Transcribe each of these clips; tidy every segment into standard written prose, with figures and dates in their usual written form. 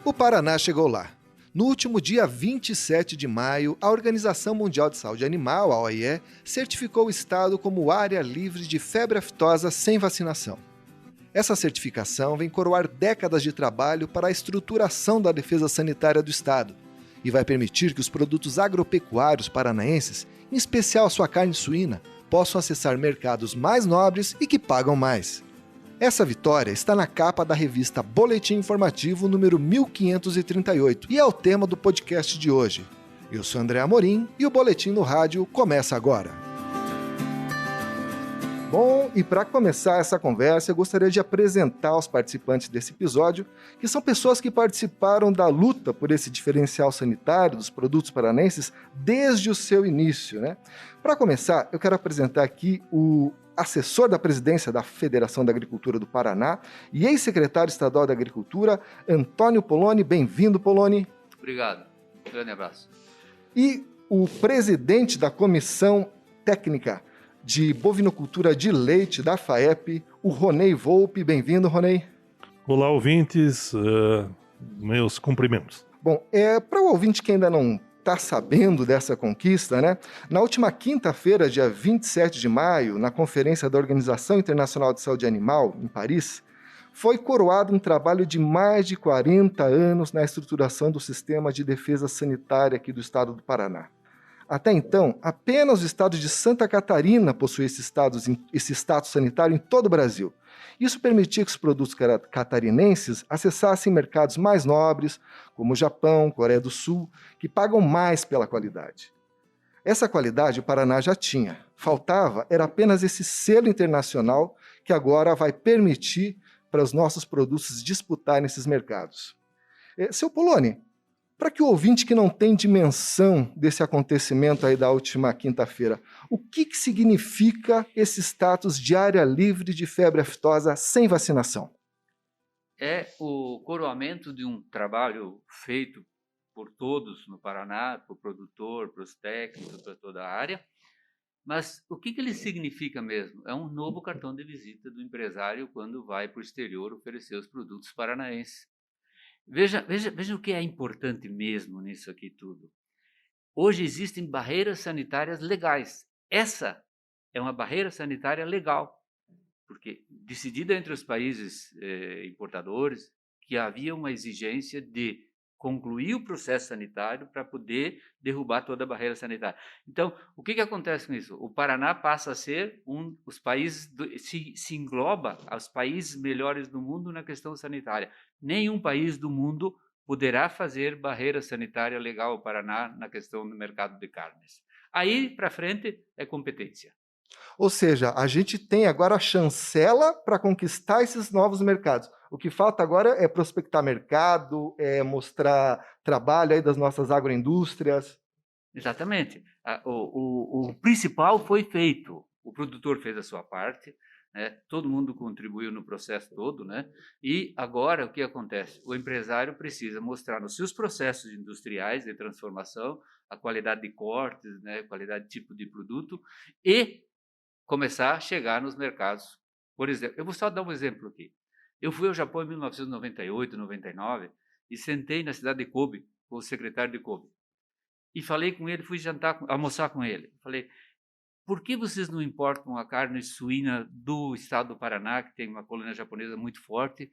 O Paraná chegou lá. No último dia 27 de maio, a Organização Mundial de Saúde Animal, a OIE, certificou o estado como área livre de febre aftosa sem vacinação. Essa certificação vem coroar décadas de trabalho para a estruturação da defesa sanitária do estado e vai permitir que os produtos agropecuários paranaenses, em especial a sua carne suína, possam acessar mercados mais nobres e que pagam mais. Essa vitória está na capa da revista Boletim Informativo número 1538 e é o tema do podcast de hoje. Eu sou André Amorim e o Boletim no Rádio começa agora. Bom, e para começar essa conversa, eu gostaria de apresentar os participantes desse episódio, que são pessoas que participaram da luta por esse diferencial sanitário dos produtos paranenses desde o seu início, né? Para começar, eu quero apresentar aqui o assessor da presidência da Federação da Agricultura do Paraná e ex-secretário estadual da Agricultura, Antônio Poloni. Bem-vindo, Poloni. Obrigado. Um grande abraço. E o presidente da Comissão Técnica de Bovinocultura de Leite da FAEP, o Ronei Volpe. Bem-vindo, Ronei. Olá, ouvintes. Meus cumprimentos. Bom, para o ouvinte que ainda não está sabendo dessa conquista, né? Na última quinta-feira, dia 27 de maio, na conferência da Organização Internacional de Saúde Animal, em Paris, foi coroado um trabalho de mais de 40 anos na estruturação do sistema de defesa sanitária aqui do estado do Paraná. Até então, apenas o estado de Santa Catarina possuía esse status sanitário em todo o Brasil. Isso permitia que os produtos catarinenses acessassem mercados mais nobres, como o Japão, Coreia do Sul, que pagam mais pela qualidade. Essa qualidade o Paraná já tinha. Faltava era apenas esse selo internacional que agora vai permitir para os nossos produtos disputarem esses mercados. Seu Poloni, para que o ouvinte que não tem dimensão desse acontecimento aí da última quinta-feira, o que significa esse status de área livre de febre aftosa sem vacinação? É o coroamento de um trabalho feito por todos no Paraná, para o produtor, para os técnicos, para toda a área. Mas o que ele significa mesmo? É um novo cartão de visita do empresário quando vai para o exterior oferecer os produtos paranaenses. Veja o que é importante mesmo nisso aqui tudo. Hoje existem barreiras sanitárias legais. Essa é uma barreira sanitária legal, porque decidida entre os países importadores que havia uma exigência de concluir o processo sanitário para poder derrubar toda a barreira sanitária. Então, o que acontece com isso? O Paraná passa a ser os países, se engloba aos países melhores do mundo na questão sanitária. Nenhum país do mundo poderá fazer barreira sanitária legal ao Paraná na questão do mercado de carnes. Aí, para frente, é competência. Ou seja, a gente tem agora a chancela para conquistar esses novos mercados. O que falta agora é prospectar mercado, mostrar trabalho aí das nossas agroindústrias. Exatamente. O principal foi feito. O produtor fez a sua parte, né? Todo mundo contribuiu no processo todo, né? E agora o que acontece? O empresário precisa mostrar nos seus processos industriais de transformação a qualidade de cortes, né? Qualidade de tipo de produto e começar a chegar nos mercados. Por exemplo, eu vou só dar um exemplo aqui. Eu fui ao Japão em 1998, 99 e sentei na cidade de Kobe com o secretário de Kobe. E falei com ele, fui almoçar com ele. Falei, por que vocês não importam a carne suína do estado do Paraná, que tem uma colônia japonesa muito forte?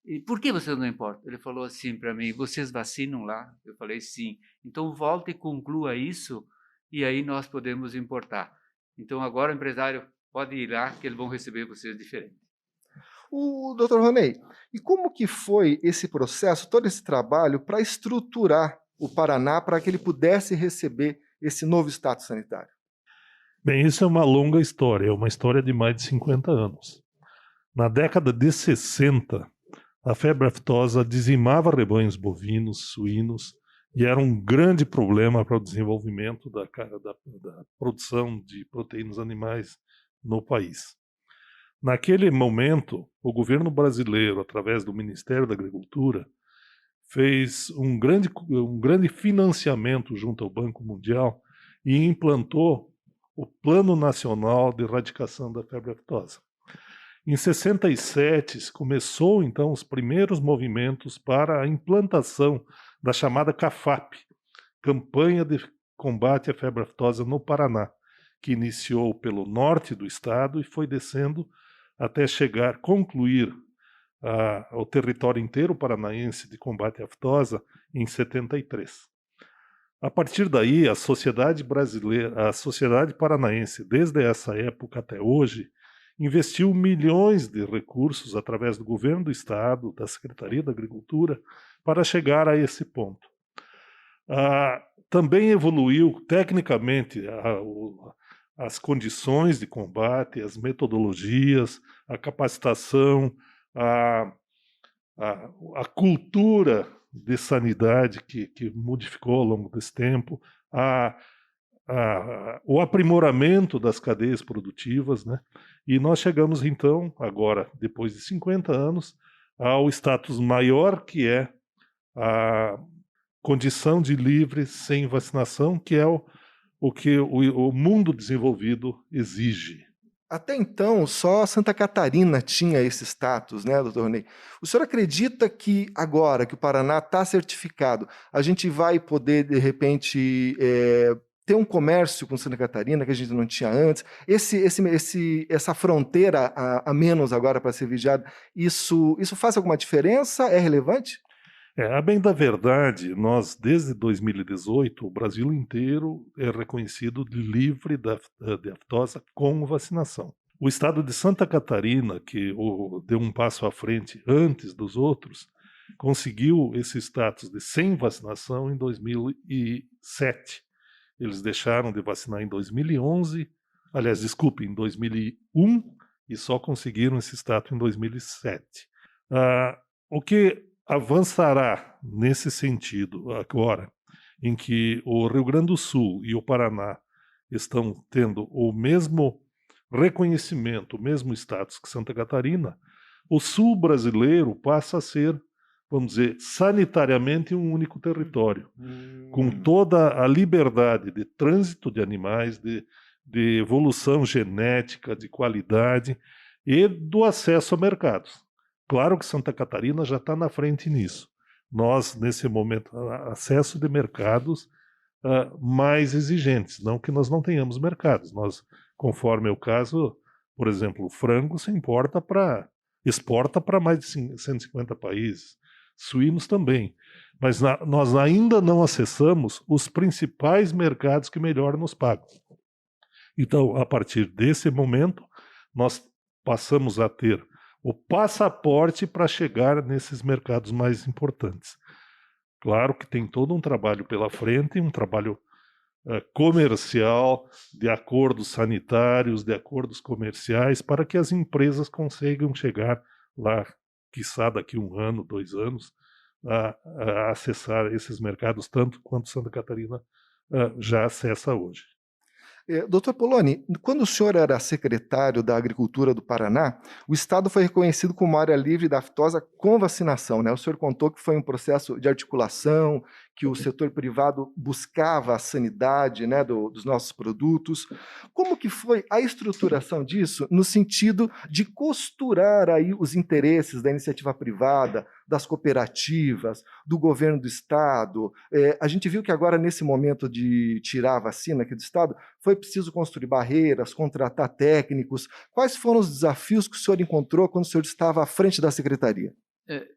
E por que vocês não importam? Ele falou assim para mim, vocês vacinam lá? Eu falei, sim. Então volta e conclua isso e aí nós podemos importar. Então agora o empresário pode ir lá que eles vão receber vocês diferente. O Dr. Ronei, e como que foi esse processo, todo esse trabalho para estruturar o Paraná para que ele pudesse receber esse novo status sanitário? Bem, isso é uma longa história, é uma história de mais de 50 anos. Na década de 60, a febre aftosa dizimava rebanhos bovinos, suínos, e era um grande problema para o desenvolvimento da produção de proteínas animais no país. Naquele momento, o governo brasileiro, através do Ministério da Agricultura, fez um grande financiamento junto ao Banco Mundial e implantou o Plano Nacional de Erradicação da Febre Aftosa. Em 67 começou então os primeiros movimentos para a implantação da chamada CAFAP, Campanha de Combate à Febre Aftosa no Paraná, que iniciou pelo norte do estado e foi descendo até concluir o território inteiro paranaense de combate à aftosa em 73. A partir daí, a sociedade brasileira, a sociedade paranaense, desde essa época até hoje, investiu milhões de recursos através do governo do estado, da Secretaria da Agricultura, para chegar a esse ponto. Também evoluiu tecnicamente as condições de combate, as metodologias, a capacitação, a cultura de sanidade que modificou ao longo desse tempo, o aprimoramento das cadeias produtivas, né? E nós chegamos então, agora, depois de 50 anos, ao status maior, que é a condição de livre sem vacinação, que é o que o mundo desenvolvido exige. Até então, só Santa Catarina tinha esse status, né, doutor Ney? O senhor acredita que agora que o Paraná está certificado, a gente vai poder, de repente, ter um comércio com Santa Catarina que a gente não tinha antes? Essa fronteira a menos agora para ser vigiada, isso faz alguma diferença? É relevante? A bem da verdade, nós, desde 2018, o Brasil inteiro é reconhecido livre de aftosa com vacinação. O estado de Santa Catarina, que deu um passo à frente antes dos outros, conseguiu esse status de sem vacinação em 2007. Eles deixaram de vacinar em 2011, aliás, desculpe, em 2001, e só conseguiram esse status em 2007. O que avançará nesse sentido agora, em que o Rio Grande do Sul e o Paraná estão tendo o mesmo reconhecimento, o mesmo status que Santa Catarina, o sul brasileiro passa a ser, vamos dizer, sanitariamente um único território, com toda a liberdade de trânsito de animais, de evolução genética, de qualidade e do acesso a mercados. Claro que Santa Catarina já está na frente nisso. Nós, nesse momento, acesso de mercados mais exigentes. Não que nós não tenhamos mercados. Nós, conforme é o caso, por exemplo, o frango se exporta para mais de 150 países. Suínos também. Mas nós ainda não acessamos os principais mercados que melhor nos pagam. Então, a partir desse momento, nós passamos a ter o passaporte para chegar nesses mercados mais importantes. Claro que tem todo um trabalho pela frente, um trabalho comercial, de acordos sanitários, de acordos comerciais, para que as empresas consigam chegar lá, quiçá daqui 1 ano, 2 anos, a acessar esses mercados, tanto quanto Santa Catarina já acessa hoje. Doutor Poloni, quando o senhor era secretário da Agricultura do Paraná, o estado foi reconhecido como área livre da aftosa com vacinação, né? O senhor contou que foi um processo de articulação, que o setor privado buscava a sanidade, né, dos nossos produtos. Como que foi a estruturação disso no sentido de costurar aí os interesses da iniciativa privada, das cooperativas, do governo do estado? A gente viu que agora, nesse momento de tirar a vacina aqui do estado, foi preciso construir barreiras, contratar técnicos. Quais foram os desafios que o senhor encontrou quando o senhor estava à frente da secretaria?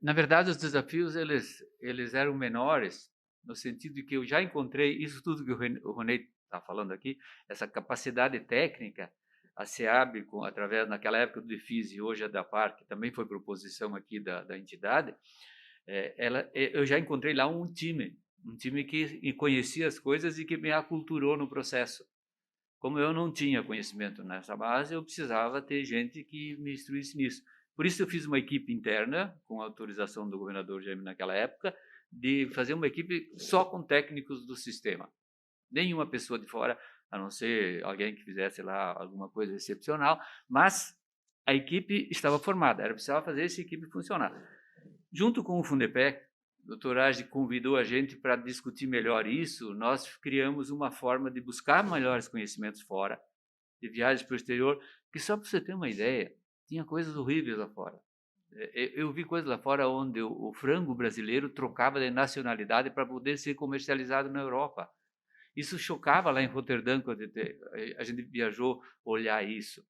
Na verdade, os desafios eles eram menores, no sentido de que eu já encontrei isso tudo que o Ronei está falando aqui, essa capacidade técnica, a SEAB, através, naquela época do DEFIS e hoje a DAPAR, que também foi proposição aqui da entidade, eu já encontrei lá um time que conhecia as coisas e que me aculturou no processo. Como eu não tinha conhecimento nessa base, eu precisava ter gente que me instruísse nisso. Por isso eu fiz uma equipe interna, com a autorização do governador Jaime naquela época, de fazer uma equipe só com técnicos do sistema. Nenhuma pessoa de fora, a não ser alguém que fizesse lá alguma coisa excepcional, mas a equipe estava formada, era preciso fazer essa equipe funcionar. Junto com o Fundepec, o Dr. Age convidou a gente para discutir melhor isso, nós criamos uma forma de buscar melhores conhecimentos fora, de viagens para o exterior, que só para você ter uma ideia, tinha coisas horríveis lá fora. Eu vi coisas lá fora onde o frango brasileiro trocava de nacionalidade para poder ser comercializado na Europa. Isso chocava lá em Roterdã, quando a gente viajou olhar isso.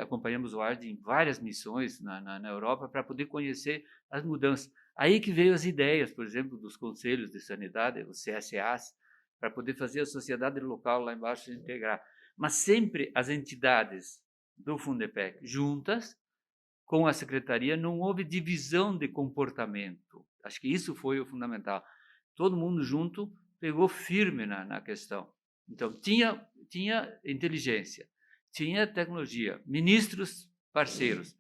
Acompanhamos o ARD em várias missões na Europa para poder conhecer as mudanças. Aí que veio as ideias, por exemplo, dos conselhos de sanidade, os CSAs, para poder fazer a sociedade local lá embaixo se integrar. Mas sempre as entidades do Fundepec juntas, com a secretaria, não houve divisão de comportamento. Acho que isso foi o fundamental. Todo mundo junto pegou firme na questão. Então, tinha inteligência, tinha tecnologia, ministros parceiros.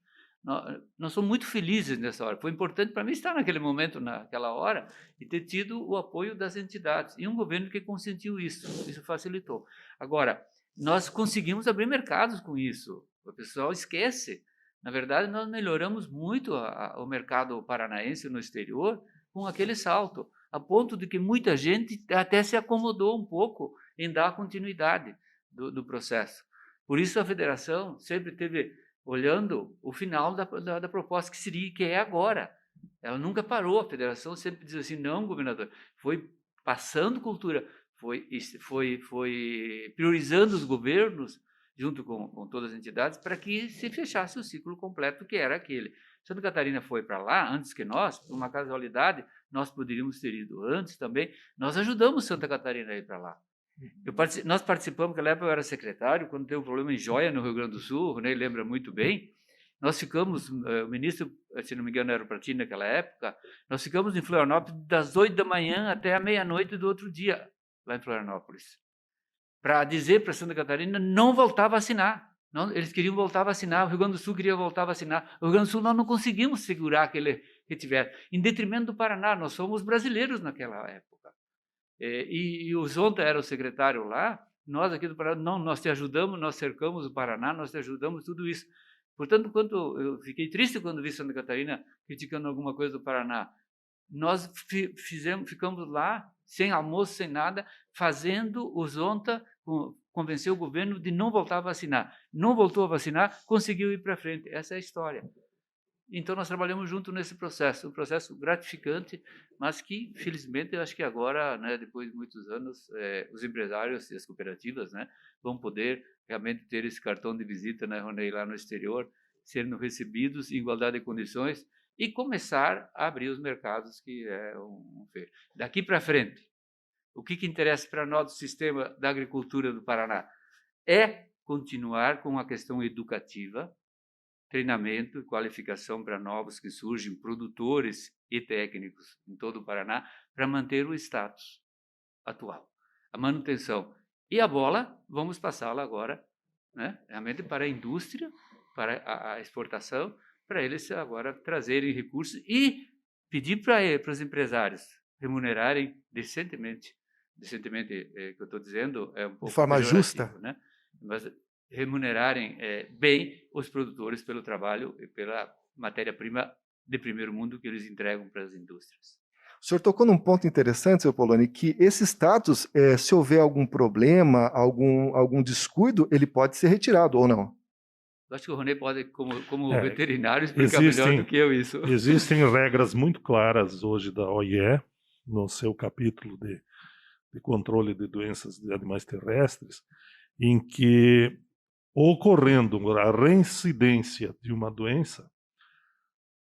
Nós somos muito felizes nessa hora. Foi importante para mim estar naquele momento, naquela hora, e ter tido o apoio das entidades. E um governo que consentiu isso. Isso facilitou. Agora, nós conseguimos abrir mercados com isso. O pessoal esquece. Na verdade, nós melhoramos muito o mercado paranaense no exterior com aquele salto, a ponto de que muita gente até se acomodou um pouco em dar continuidade do processo. Por isso, a federação sempre teve olhando o final da proposta, que é agora. Ela nunca parou, a federação sempre diz assim, não, governador, foi passando cultura, foi priorizando os governos, junto com todas as entidades, para que se fechasse o ciclo completo, que era aquele. Santa Catarina foi para lá antes que nós, por uma casualidade, nós poderíamos ter ido antes também. Nós ajudamos Santa Catarina a ir para lá. Nós participamos, naquela época eu era secretário, quando teve um problema em Joia, no Rio Grande do Sul, o Ronei lembra muito bem, nós ficamos, o ministro, se não me engano era o Pratini naquela época, nós ficamos em Florianópolis das 8 da manhã até a meia-noite do outro dia, lá em Florianópolis, para dizer para Santa Catarina não voltar a vacinar. Não, eles queriam voltar a vacinar, o Rio Grande do Sul queria voltar a vacinar. O Rio Grande do Sul nós não conseguimos segurar aquele que tiver. Em detrimento do Paraná, nós somos brasileiros naquela época. E o Zonta era o secretário lá, nós aqui do Paraná, não, nós te ajudamos, nós cercamos o Paraná, nós te ajudamos, tudo isso. Portanto, eu fiquei triste quando vi Santa Catarina criticando alguma coisa do Paraná. Nós ficamos lá, sem almoço, sem nada, fazendo o Zonta convencer o governo de não voltar a vacinar. Não voltou a vacinar, conseguiu ir para frente. Essa é a história. Então, nós trabalhamos junto nesse processo, um processo gratificante, mas que, felizmente, eu acho que agora, né, depois de muitos anos, os empresários e as cooperativas, né, vão poder realmente ter esse cartão de visita, né, Ronei, lá no exterior, sendo recebidos em igualdade de condições e começar a abrir os mercados, que é um feito. Daqui para frente, o que interessa para nós do sistema da agricultura do Paraná? É continuar com a questão educativa, treinamento e qualificação para novos que surgem, produtores e técnicos em todo o Paraná, para manter o status atual, a manutenção. E a bola, vamos passá-la agora, né, realmente para a indústria, para a exportação, para eles agora trazerem recursos e pedir para os empresários remunerarem decentemente, que eu estou dizendo, é um pouco de forma justa, né? Mas remunerarem bem os produtores pelo trabalho e pela matéria-prima de primeiro mundo que eles entregam para as indústrias. O senhor tocou num ponto interessante, seu Poloni, que esse status, se houver algum problema, algum descuido, ele pode ser retirado ou não? Eu acho que o Ronei pode, como veterinário, explicar melhor do que eu isso. Existem regras muito claras hoje da OIE, no seu capítulo de controle de doenças de animais terrestres, em que, ocorrendo a reincidência de uma doença,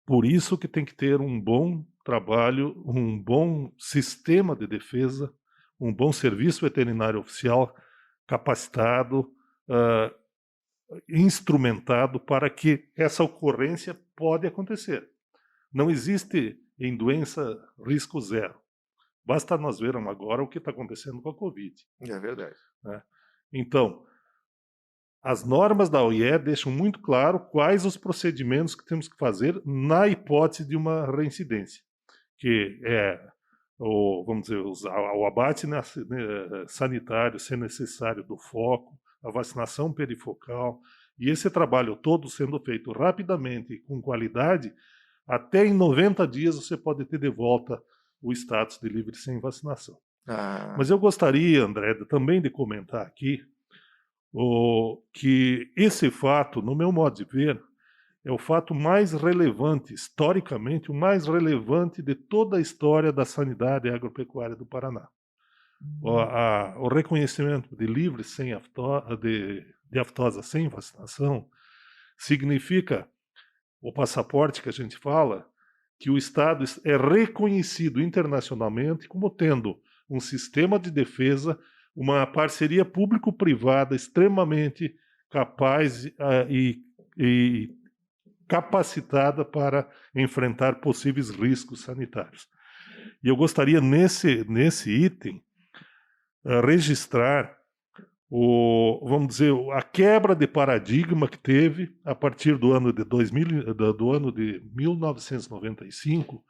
por isso que tem que ter um bom trabalho, um bom sistema de defesa, um bom serviço veterinário oficial capacitado, instrumentado para que essa ocorrência pode acontecer. Não existe em doença risco zero. Basta nós vermos agora o que está acontecendo com a Covid. É verdade. Né? Então, as normas da OIE deixam muito claro quais os procedimentos que temos que fazer na hipótese de uma reincidência, que é vamos dizer, o abate sanitário, se necessário, do foco, a vacinação perifocal, e esse trabalho todo sendo feito rapidamente e com qualidade, até em 90 dias você pode ter de volta o status de livre sem vacinação. Mas eu gostaria, André, também de comentar aqui que esse fato, no meu modo de ver, é o fato mais relevante, historicamente, o mais relevante de toda a história da sanidade agropecuária do Paraná. O reconhecimento de livre sem de aftosa sem vacinação significa, o passaporte que a gente fala, que o Estado é reconhecido internacionalmente como tendo um sistema de defesa, uma parceria público-privada extremamente capaz e capacitada para enfrentar possíveis riscos sanitários. E eu gostaria, nesse item, registrar vamos dizer, a quebra de paradigma que teve a partir do ano de 1995,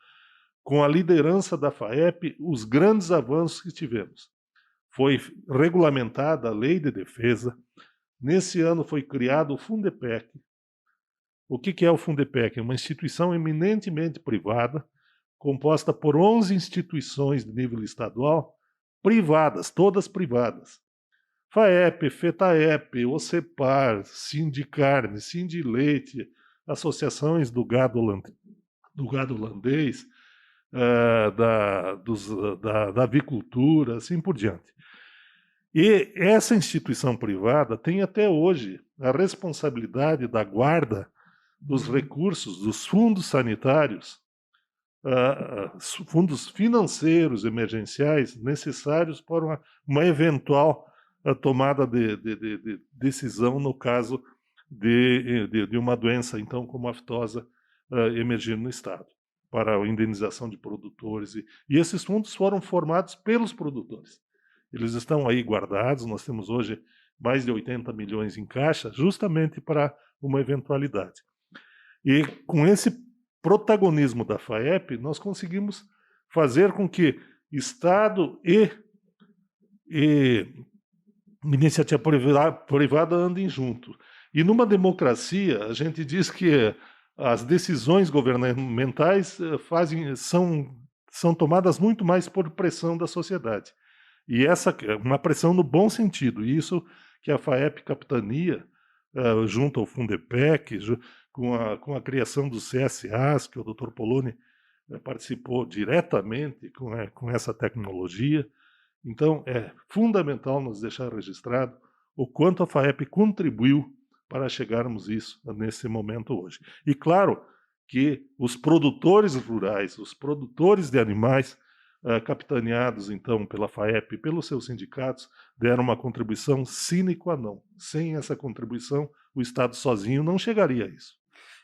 com a liderança da FAEP, os grandes avanços que tivemos. Foi regulamentada a Lei de Defesa. Nesse ano foi criado o Fundepec. O que é o Fundepec? É uma instituição eminentemente privada, composta por 11 instituições de nível estadual, privadas, todas privadas. FAEP, FETAEP, OCEPAR, Sindicarne, Sindileite, associações do gado holandês, da avicultura, assim por diante. E essa instituição privada tem até hoje a responsabilidade da guarda dos recursos dos fundos sanitários, fundos financeiros emergenciais necessários para uma eventual tomada de decisão no caso de uma doença, então, como a aftosa, emergir no Estado, para a indenização de produtores. E esses fundos foram formados pelos produtores. Eles estão aí guardados, nós temos hoje mais de 80 milhões em caixa, justamente para uma eventualidade. E com esse protagonismo da FAEP, nós conseguimos fazer com que Estado e iniciativa privada andem juntos. E numa democracia, a gente diz que as decisões governamentais são tomadas muito mais por pressão da sociedade. E essa é uma pressão no bom sentido. E isso que a FAEP capitania, junto ao Fundepec, com a criação dos CSAs, que o Dr. Poloni participou diretamente com essa tecnologia. Então, é fundamental nos deixar registrado o quanto a FAEP contribuiu para chegarmos isso nesse momento hoje. E claro que os produtores rurais, os produtores de animais, capitaneados então pela FAEP e pelos seus sindicatos, deram uma contribuição sine qua non. Sem essa contribuição, o Estado sozinho não chegaria a isso.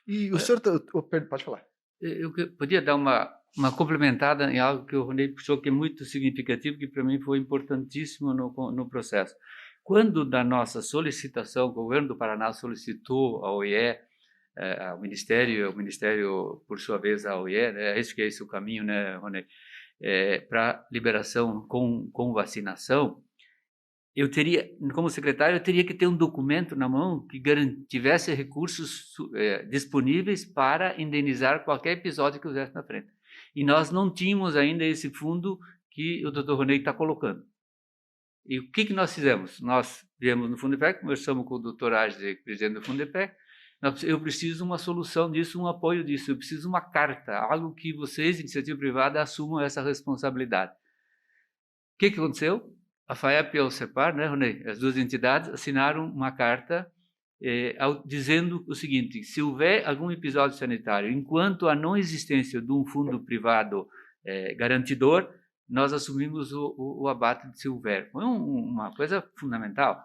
E o senhor... Pode falar. Eu podia dar uma complementada em algo que o Ronei puxou, que é muito significativo, que para mim foi importantíssimo no processo. Quando da nossa solicitação, o governo do Paraná solicitou ao OIE, ao Ministério, por sua vez, ao OIE, né, que é esse o caminho, né, Ronei, para liberação com vacinação, eu teria, como secretário, eu teria que ter um documento na mão que tivesse recursos disponíveis para indenizar qualquer episódio que houvesse na frente. E nós não tínhamos ainda esse fundo que o Dr. Ronei está colocando. E o que nós fizemos? Nós viemos no Fundepec, conversamos com o Dr. Agde, presidente do Fundepec, eu preciso de uma solução disso, um apoio disso, eu preciso de uma carta, algo que vocês, iniciativa privada, assumam essa responsabilidade. O que aconteceu? A FAEP e a OCEPAR, né, Ronei, as duas entidades, assinaram uma carta dizendo o seguinte: se houver algum episódio sanitário, enquanto a não existência de um fundo privado garantidor, nós assumimos o abate de se houver. Foi uma coisa fundamental.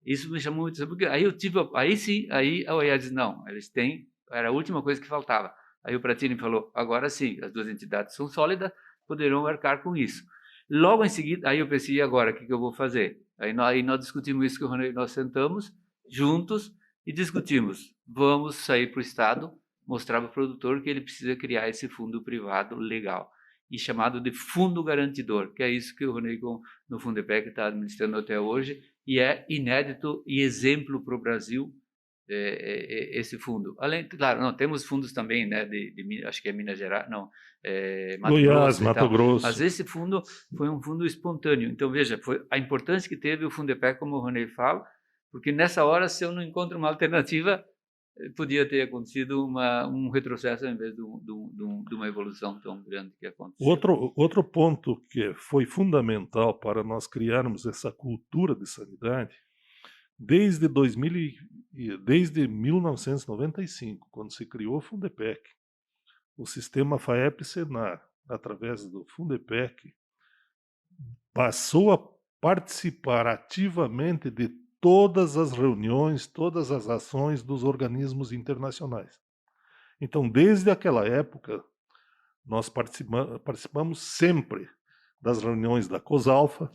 Isso me chamou muito, porque aí a OEA disse, não, eles têm, era a última coisa que faltava. Aí o Pratini falou, agora sim, as duas entidades são sólidas, poderão arcar com isso. Logo em seguida, aí eu pensei, e agora, o que eu vou fazer? Aí nós discutimos isso, nós sentamos juntos e discutimos, vamos sair para o Estado, mostrar para o produtor que ele precisa criar esse fundo privado legal, e chamado de fundo garantidor, que é isso que o Ronei no Fundepec está administrando até hoje, e é inédito e exemplo para o Brasil, esse fundo. Além, claro, não, temos fundos também, né, acho que é Minas Gerais, não, Mato Grosso. Mas esse fundo foi um fundo espontâneo. Então, veja, foi a importância que teve o Fundepec, como o Ronei fala, porque nessa hora, se eu não encontro uma alternativa, podia ter acontecido um retrocesso em vez de uma evolução tão grande que aconteceu. Outro ponto que foi fundamental para nós criarmos essa cultura de sanidade, desde 1995, quando se criou o Fundepec, o sistema FAEP-Senar, através do Fundepec, passou a participar ativamente de todas as reuniões, todas as ações dos organismos internacionais. Então, desde aquela época, nós participamos sempre das reuniões da COSALFA,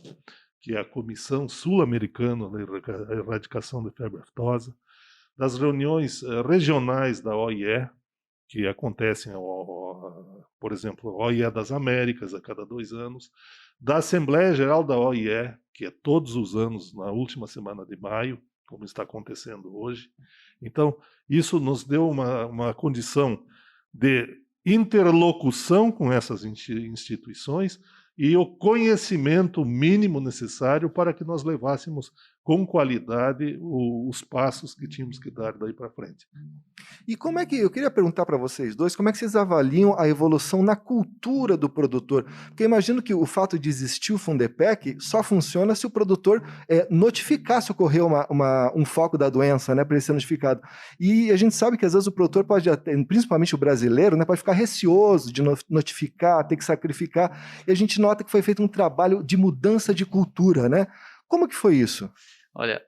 que é a Comissão Sul-Americana da Erradicação da Febre Aftosa, das reuniões regionais da OIE, que acontecem, por exemplo, a OIE das Américas, a cada 2 anos, da Assembleia Geral da OIE, que é todos os anos, na última semana de maio, como está acontecendo hoje. Então, isso nos deu uma condição de interlocução com essas instituições e o conhecimento mínimo necessário para que nós levássemos com qualidade os passos que tínhamos que dar daí para frente. E como é que, eu queria perguntar para vocês dois, como é que vocês avaliam a evolução na cultura do produtor? Porque eu imagino que o fato de existir o Fundepec só funciona se o produtor notificar se ocorreu um foco da doença, né, para ele ser notificado. E a gente sabe que às vezes o produtor pode, principalmente o brasileiro, né, pode ficar receoso de notificar, ter que sacrificar, e a gente nota que foi feito um trabalho de mudança de cultura, né? Como que foi isso? Olha,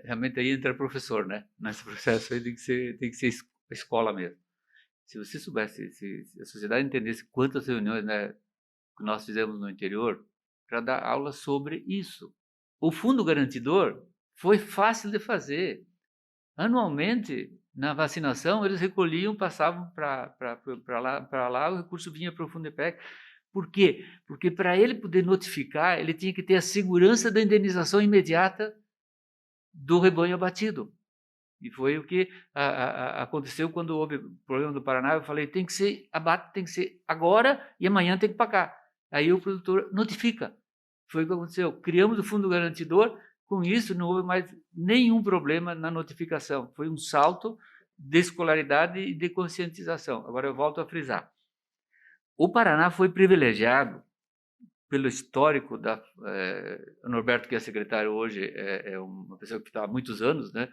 realmente aí entra professor, né? Nesse processo aí tem que ser escola mesmo. Se você soubesse, se a sociedade entendesse quantas reuniões, né, que nós fizemos no interior para dar aula sobre isso. O fundo garantidor foi fácil de fazer. Anualmente, na vacinação, eles recolhiam, passavam para lá, o recurso vinha para o Fundepec. Por quê? Porque para ele poder notificar, ele tinha que ter a segurança da indenização imediata do rebanho abatido. E foi o que aconteceu quando houve o problema do Paraná. Eu falei, tem que ser agora e amanhã tem que pagar. Aí o produtor notifica. Foi o que aconteceu. Criamos o fundo garantidor, com isso não houve mais nenhum problema na notificação. Foi um salto de escolaridade e de conscientização. Agora eu volto a frisar. O Paraná foi privilegiado pelo histórico o Norberto, que é secretário hoje, é uma pessoa que está há muitos anos, né,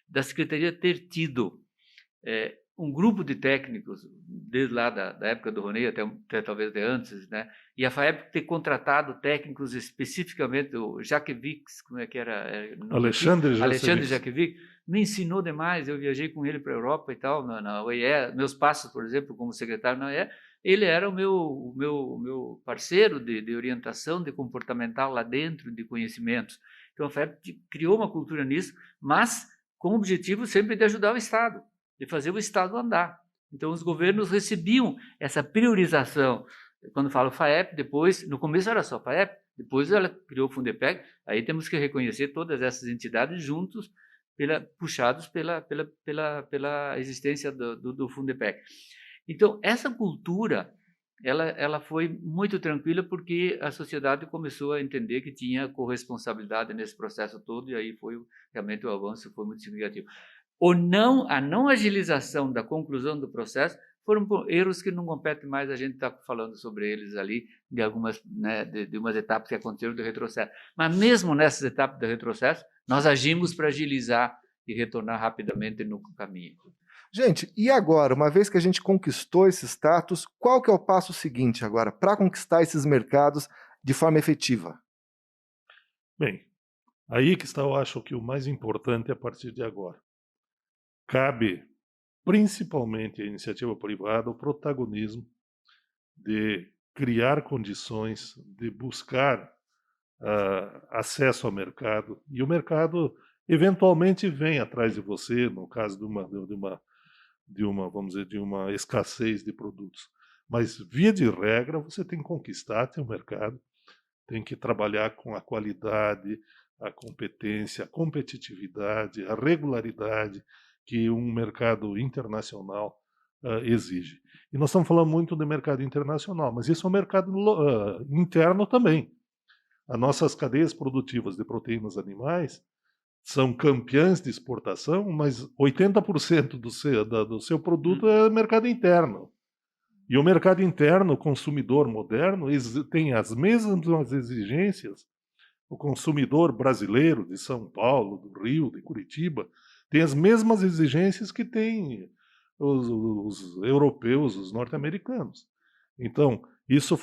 da Secretaria ter tido um grupo de técnicos, desde lá da época do Roney, até talvez até antes, né, e a FAEP ter contratado técnicos especificamente, o Jaquevics, como é que era? Alexandre Jaquevics, me ensinou demais, eu viajei com ele para a Europa e tal, na OIE, meus passos, por exemplo, como secretário na OIE, ele era o meu parceiro de orientação, de comportamental lá dentro, de conhecimentos. Então a FAEP criou uma cultura nisso, mas com o objetivo sempre de ajudar o Estado, de fazer o Estado andar. Então os governos recebiam essa priorização. Quando falo FAEP, depois, no começo era só FAEP, depois ela criou o Fundepec, aí temos que reconhecer todas essas entidades juntos, puxados pela existência do Fundepec. Então, essa cultura, ela foi muito tranquila porque a sociedade começou a entender que tinha corresponsabilidade nesse processo todo e aí realmente o avanço foi muito significativo. A não agilização da conclusão do processo foram erros que não competem mais a gente estar falando sobre eles ali, de algumas, né, de umas etapas que aconteceram do retrocesso. Mas mesmo nessas etapas do retrocesso, nós agimos para agilizar e retornar rapidamente no caminho. Gente, e agora, uma vez que a gente conquistou esse status, qual que é o passo seguinte agora para conquistar esses mercados de forma efetiva? Bem, aí que está, eu acho que o mais importante a partir de agora. Cabe principalmente à iniciativa privada o protagonismo de criar condições, de buscar acesso ao mercado, e o mercado eventualmente vem atrás de você, no caso vamos dizer, de uma escassez de produtos. Mas, via de regra, você tem que conquistar seu mercado, tem que trabalhar com a qualidade, a competência, a competitividade, a regularidade que um mercado internacional exige. E nós estamos falando muito do mercado internacional, mas isso é um mercado interno também. As nossas cadeias produtivas de proteínas animais são campeãs de exportação, mas 80% do seu produto é mercado interno. E o mercado interno, o consumidor moderno, tem as mesmas exigências. O consumidor brasileiro de São Paulo, do Rio, de Curitiba, tem as mesmas exigências que tem os europeus, os norte-americanos. Então, isso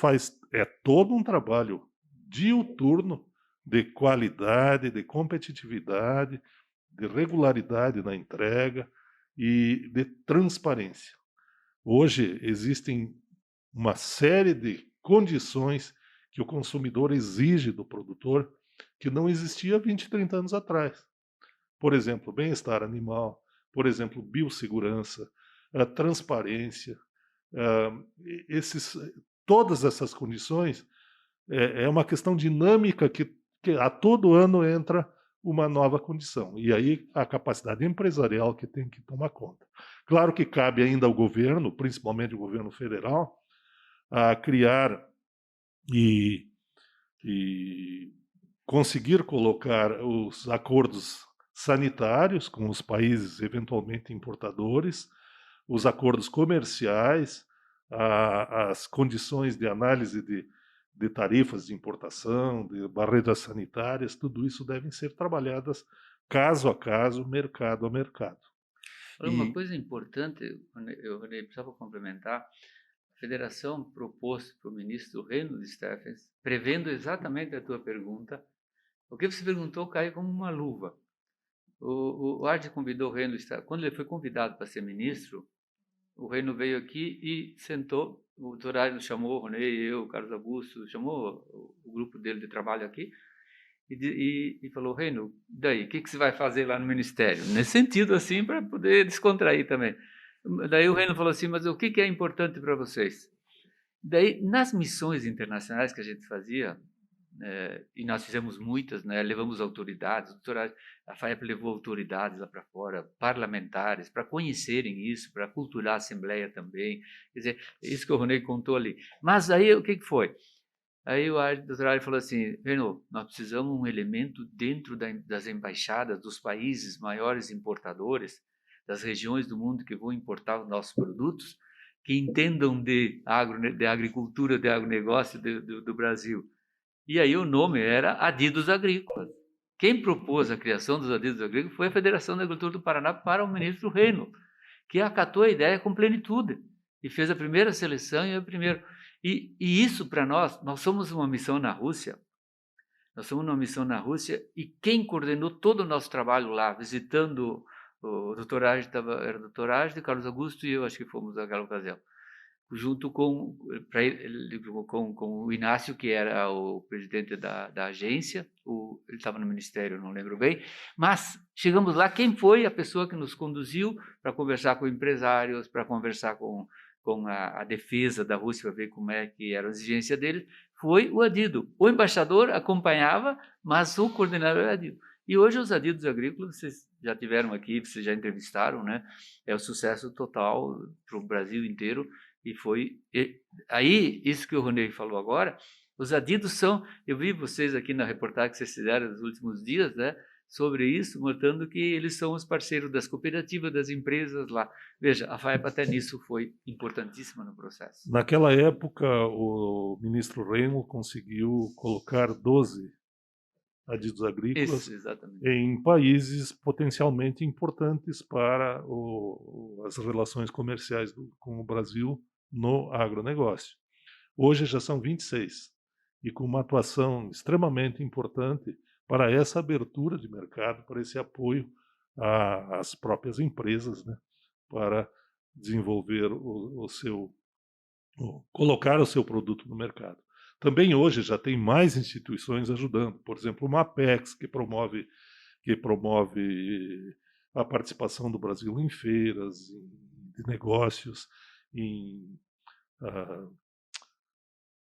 é todo um trabalho diuturno de qualidade, de competitividade, de regularidade na entrega e de transparência. Hoje existem uma série de condições que o consumidor exige do produtor que não existia 20, 30 anos atrás. Por exemplo, bem-estar animal, por exemplo, biossegurança, transparência, todas essas condições é uma questão dinâmica que a todo ano entra uma nova condição. E aí a capacidade empresarial que tem que tomar conta. Claro que cabe ainda ao governo, principalmente o governo federal, a criar e conseguir colocar os acordos sanitários com os países eventualmente importadores, os acordos comerciais, as condições de análise de tarifas de importação, de barreiras sanitárias, tudo isso devem ser trabalhadas caso a caso, mercado a mercado. Uma coisa importante, eu precisava complementar, a federação propôs para o ministro Reynold Stephens, prevendo exatamente a tua pergunta. O que você perguntou caiu como uma luva. O Arde convidou o Reynold Stephens, quando ele foi convidado para ser ministro, o Reynold veio aqui e sentou, o Dr. Arde nos chamou, o Ronei, eu, o Carlos Augusto, chamou o grupo dele de trabalho aqui, e falou, Reynold, daí, o que você vai fazer lá no Ministério? Nesse sentido, assim, para poder descontrair também. Daí o Reynold falou assim, mas o que é importante para vocês? Daí, nas missões internacionais que a gente fazia, e nós fizemos muitas, né? Levamos autoridades, a FAEP levou autoridades lá para fora, parlamentares, para conhecerem isso, para culturar a Assembleia também, quer dizer, isso que o Ronei contou ali. Mas aí, o que foi? Aí o Dr. Ari falou assim, Renaud, nós precisamos de um elemento dentro das embaixadas dos países maiores importadores, das regiões do mundo que vão importar os nossos produtos, que entendam de agricultura, de agronegócio do Brasil. E aí o nome era Adidos Agrícolas. Quem propôs a criação dos Adidos Agrícolas foi a Federação da Agricultura do Paraná para o ministro Reynolds, que acatou a ideia com plenitude e fez a primeira seleção e a primeira. E isso para nós somos uma missão na Rússia. Nós somos uma missão na Rússia e quem coordenou todo o nosso trabalho lá, visitando o doutor Age, era o doutor Age, Carlos Augusto e eu, acho que fomos naquela ocasião, junto com o Inácio, que era o presidente da agência, ele estava no ministério, não lembro bem, mas chegamos lá, quem foi a pessoa que nos conduziu para conversar com empresários, para conversar com a defesa da Rússia, para ver como é que era a exigência deles, foi o Adido. O embaixador acompanhava, mas o coordenador era o Adido. E hoje os adidos agrícolas, vocês já tiveram aqui, vocês já entrevistaram, né? É o sucesso total para o Brasil inteiro. E aí, isso que o Ronei falou agora, os adidos são, eu vi vocês aqui na reportagem que vocês fizeram nos últimos dias, né, sobre isso, mostrando que eles são os parceiros das cooperativas, das empresas lá. Veja, a FAEP até nisso foi importantíssima no processo. Naquela época, o ministro Remo conseguiu colocar 12 adidos agrícolas em países potencialmente importantes para as relações comerciais com o Brasil no agronegócio. Hoje já são 26, e com uma atuação extremamente importante para essa abertura de mercado, para esse apoio às próprias empresas, né, para desenvolver colocar o seu produto no mercado. Também hoje já tem mais instituições ajudando, por exemplo, o MAPEX, que promove a participação do Brasil em feiras, de negócios, em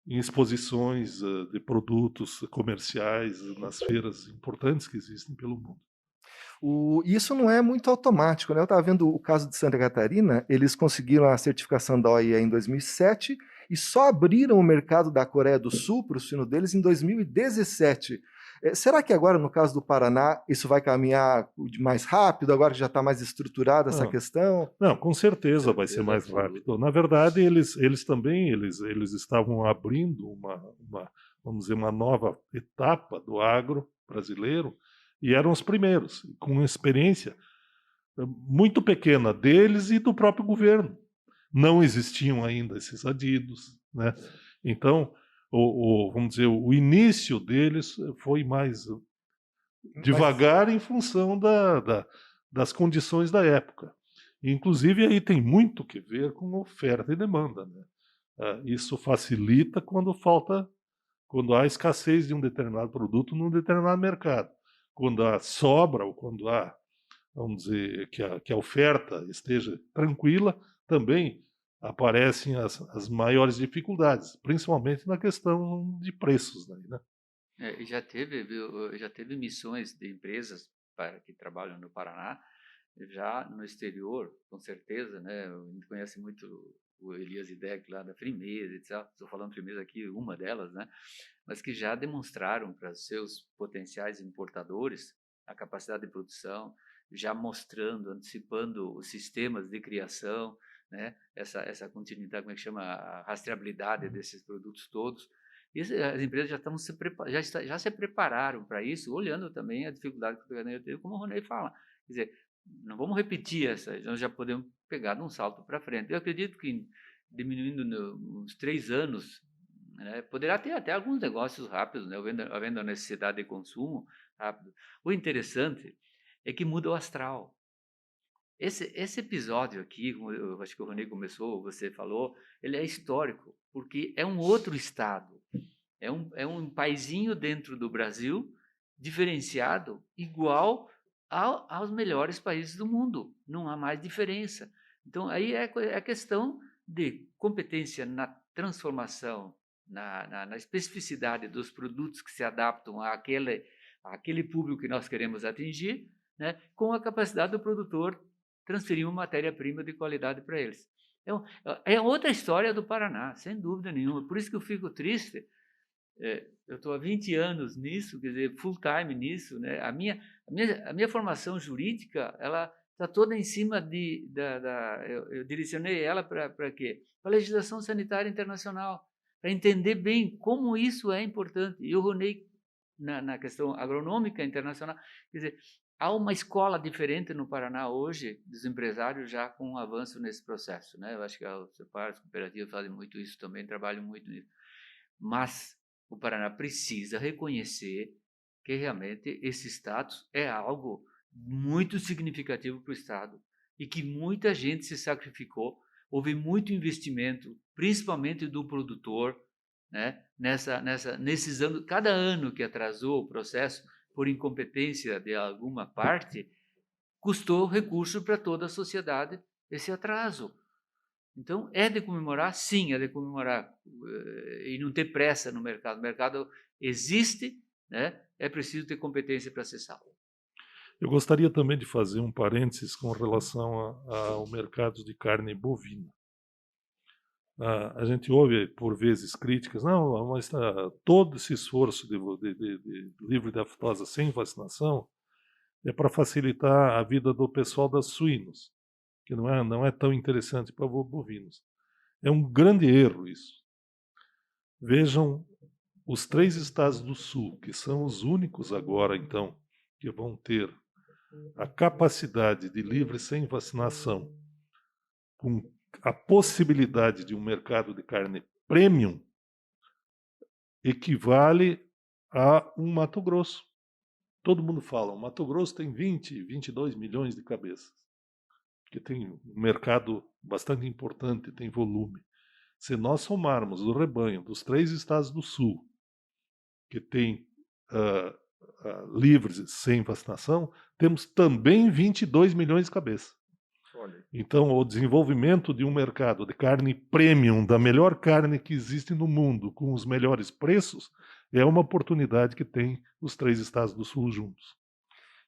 exposições de produtos comerciais nas feiras importantes que existem pelo mundo. Isso não é muito automático, né? Eu estava vendo o caso de Santa Catarina, eles conseguiram a certificação da OIE em 2007 e só abriram o mercado da Coreia do Sul para o suíno deles em 2017. Será que agora, no caso do Paraná, isso vai caminhar mais rápido, agora que já está mais estruturada essa questão? Não, com certeza vai ser mais rápido. Na verdade, eles também estavam abrindo vamos dizer, uma nova etapa do agro brasileiro e eram os primeiros, com experiência muito pequena deles e do próprio governo. Não existiam ainda esses adidos, né? Então, vamos dizer, o início deles foi mais devagar em função das condições da época. Inclusive, aí tem muito que ver com oferta e demanda, né? Isso facilita quando há escassez de um determinado produto num determinado mercado. Quando há sobra, ou quando há, vamos dizer, que a oferta esteja tranquila, também aparecem as maiores dificuldades, principalmente na questão de preços, né? Já teve missões de empresas que trabalham no Paraná, já no exterior, com certeza, né? A gente conhece muito o Elias Idec lá da Frimeza, etc. Estou falando Frimeza aqui, uma delas, né? Mas que já demonstraram para seus potenciais importadores a capacidade de produção, já mostrando, antecipando os sistemas de criação, né? Essa continuidade, como é que chama, a rastreabilidade desses produtos todos. E as empresas já se prepararam para isso, olhando também a dificuldade que o Rio teve, como o Ronei fala. Quer dizer, não vamos repetir nós já podemos pegar um salto para frente. Eu acredito que diminuindo uns 3 anos, né, poderá ter até alguns negócios rápidos, né, havendo a necessidade de consumo rápido. O interessante é que muda o astral. Esse episódio aqui, eu acho que o Ronei começou, você falou, ele é histórico, porque é um outro estado, é um paizinho dentro do Brasil, diferenciado, igual aos melhores países do mundo, não há mais diferença. Então, aí é a questão de competência na transformação, na especificidade dos produtos que se adaptam àquele público que nós queremos atingir, né, com a capacidade do produtor transferir uma matéria-prima de qualidade para eles. É outra história do Paraná, sem dúvida nenhuma. Por isso que eu fico triste. Eu estou há 20 anos nisso, quer dizer, full time nisso, né? A minha formação jurídica, ela está toda em cima eu direcionei ela para quê? Para a legislação sanitária internacional, para entender bem como isso é importante. E eu Ronei na questão agronômica internacional, quer dizer, há uma escola diferente no Paraná hoje, dos empresários já com um avanço nesse processo, né? Eu acho que os CEPARs, as cooperativas fazem muito isso também, trabalham muito nisso. Mas o Paraná precisa reconhecer que realmente esse status é algo muito significativo para o Estado e que muita gente se sacrificou, houve muito investimento, principalmente do produtor, né? Nesses anos, cada ano que atrasou o processo por incompetência de alguma parte, custou recurso para toda a sociedade esse atraso. Então, é de comemorar? Sim, é de comemorar. E não ter pressa no mercado. O mercado existe, né? É preciso ter competência para acessá-lo. Eu gostaria também de fazer um parênteses com relação ao mercado de carne bovina. A gente ouve, por vezes, críticas, não, mas todo esse esforço de livre de aftosa sem vacinação é para facilitar a vida do pessoal das suínos, que não é tão interessante para bovinos. É um grande erro isso. Vejam os 3 estados do sul, que são os únicos agora, então, que vão ter a capacidade de livre sem vacinação, com a possibilidade de um mercado de carne premium, equivale a um Mato Grosso. Todo mundo fala, o Mato Grosso tem 22 milhões de cabeças, que tem um mercado bastante importante, tem volume. Se nós somarmos o rebanho dos 3 estados do sul, que tem livres sem vacinação, temos também 22 milhões de cabeças. Então, o desenvolvimento de um mercado de carne premium, da melhor carne que existe no mundo, com os melhores preços, é uma oportunidade que tem os 3 estados do sul juntos.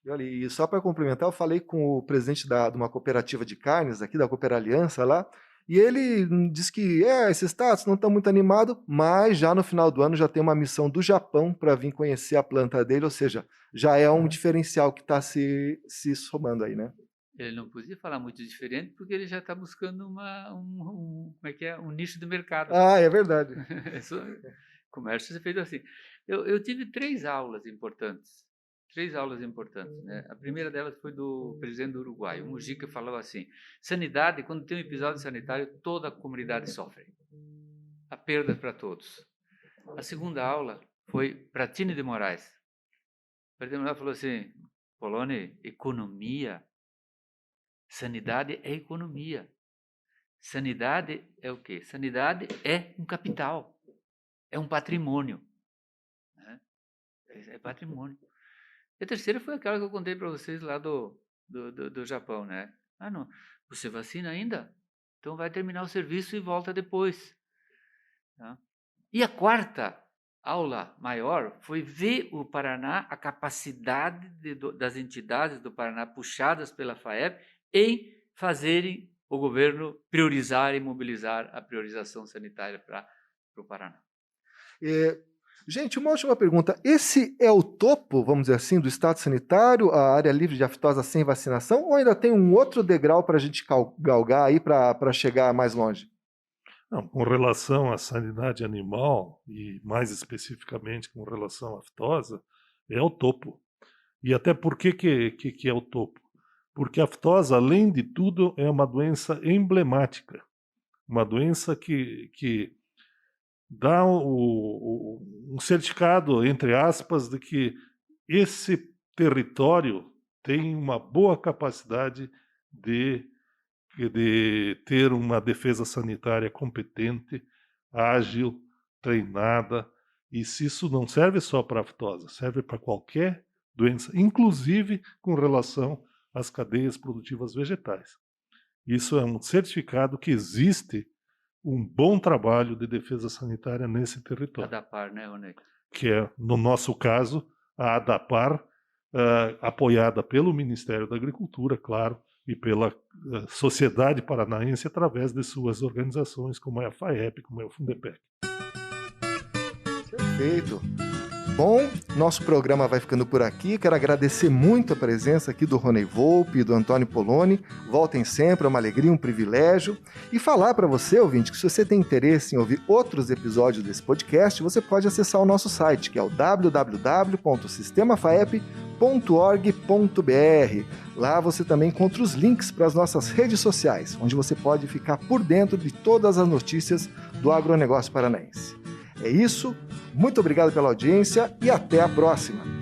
E olha, e só para complementar, eu falei com o presidente de uma cooperativa de carnes aqui, da Cooper Aliança lá, E ele diz que esses status não estão muito animados, mas já no final do ano já tem uma missão do Japão para vir conhecer a planta dele, ou seja, já é um diferencial que está se somando aí, né? Ele não podia falar muito diferente porque ele já está buscando um nicho de mercado. Ah, é verdade. Comércio é feito assim. Eu tive três aulas importantes, né? A primeira delas foi do presidente do Uruguai, o Mujica, falava assim: sanidade, quando tem um episódio sanitário, toda a comunidade sofre. A perda para todos. A segunda aula foi para Tine de Moraes. Tine de Moraes falou assim: Poloni, economia, sanidade é economia. Sanidade é o quê? Sanidade é um capital, é um patrimônio. Né? É patrimônio. E a terceira foi aquela que eu contei para vocês lá do Japão, né? Ah, não, você vacina ainda? Então vai terminar o serviço e volta depois. Tá? E a quarta aula maior foi ver o Paraná, a capacidade das entidades do Paraná puxadas pela FAEP em fazerem o governo priorizar e mobilizar a priorização sanitária para o Paraná. Gente, uma última pergunta. Esse é o topo, vamos dizer assim, do estado sanitário, a área livre de aftosa sem vacinação, ou ainda tem um outro degrau para a gente galgar aí para chegar mais longe? Não, com relação à sanidade animal, e mais especificamente com relação à aftosa, é o topo. E até por que é o topo? Porque a aftosa, além de tudo, é uma doença emblemática. Uma doença que dá um certificado, entre aspas, de que esse território tem uma boa capacidade de ter uma defesa sanitária competente, ágil, treinada, e se isso não serve só para a aftosa, serve para qualquer doença, inclusive com relação às cadeias produtivas vegetais. Isso é um certificado que existe um bom trabalho de defesa sanitária nesse território. ADAPAR, né, Rony? Que é, no nosso caso, a ADAPAR, apoiada pelo Ministério da Agricultura, claro, e pela sociedade paranaense através de suas organizações, como é a FAEP, como é o Fundepec. Perfeito. Bom, nosso programa vai ficando por aqui. Quero agradecer muito a presença aqui do Rony Volpe e do Antônio Poloni. Voltem sempre, é uma alegria, um privilégio. E falar para você, ouvinte, que se você tem interesse em ouvir outros episódios desse podcast, você pode acessar o nosso site, que é o www.sistemafaep.org.br. Lá você também encontra os links para as nossas redes sociais, onde você pode ficar por dentro de todas as notícias do agronegócio paranaense. É isso, muito obrigado pela audiência e até a próxima!